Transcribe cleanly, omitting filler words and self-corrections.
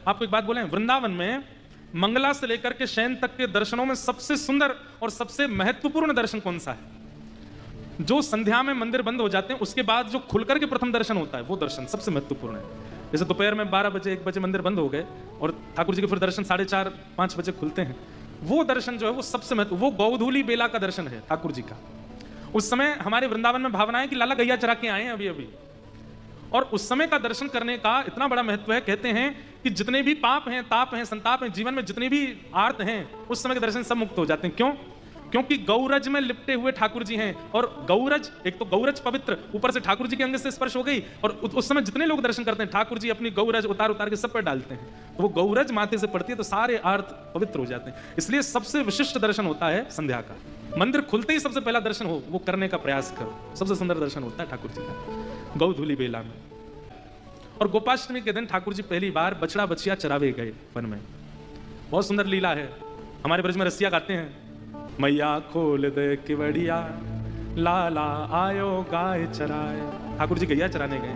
आपको एक बात बोले, वृंदावन में मंगला से लेकर के शयन तक के दर्शनों में सबसे सुंदर और सबसे महत्वपूर्ण दर्शन कौन सा है? जो संध्या में मंदिर बंद हो जाते हैं उसके बाद जो खुलकर के प्रथम दर्शन होता है, वो दर्शन सबसे महत्वपूर्ण है। जैसे दोपहर में 12 बजे 1 बजे मंदिर बंद हो गए और ठाकुर जी के फिर दर्शन 4:30 5 बजे खुलते हैं, वो दर्शन जो है वो सबसे महत्व, वो गौधूली बेला का दर्शन है ठाकुर जी का। उस समय हमारे वृंदावन में भावना है कि लाला गैया चरा के आए हैं अभी अभी, और उस समय का दर्शन करने का इतना बड़ा महत्व है। कहते हैं कि जितने भी पाप हैं, ताप हैं, संताप हैं, जीवन में जितने भी आर्त हैं, उस समय के दर्शन सब मुक्त हो जाते हैं। क्यों? क्योंकि गौरज में लिपटे हुए ठाकुर जी हैं, और गौरज, एक तो गौरज पवित्र, ऊपर से ठाकुर जी के अंग से स्पर्श हो गई, और उस समय जितने लोग दर्शन करते हैं ठाकुर जी अपनी गौरज उतार उतार के सब पर डालते हैं, तो वो गौरज माथे से पड़ती है तो सारे आर्त पवित्र हो जाते हैं। इसलिए सबसे विशिष्ट दर्शन होता है संध्या का। मंदिर खुलते ही सबसे पहला दर्शन हो वो करने का प्रयास करो, सबसे सुंदर दर्शन होता है ठाकुर जी का गौधूली बेला में। और गोपाष्टमी के दिन ठाकुर जी पहली बार बछड़ा बछिया चरावे गए वन में। बहुत सुंदर लीला है। हमारे ब्रज में रसिया गाते हैं, मैया खोल दे केवड़िया, लाला आयो गाय चराए। ठाकुर जी गैया चराने गए,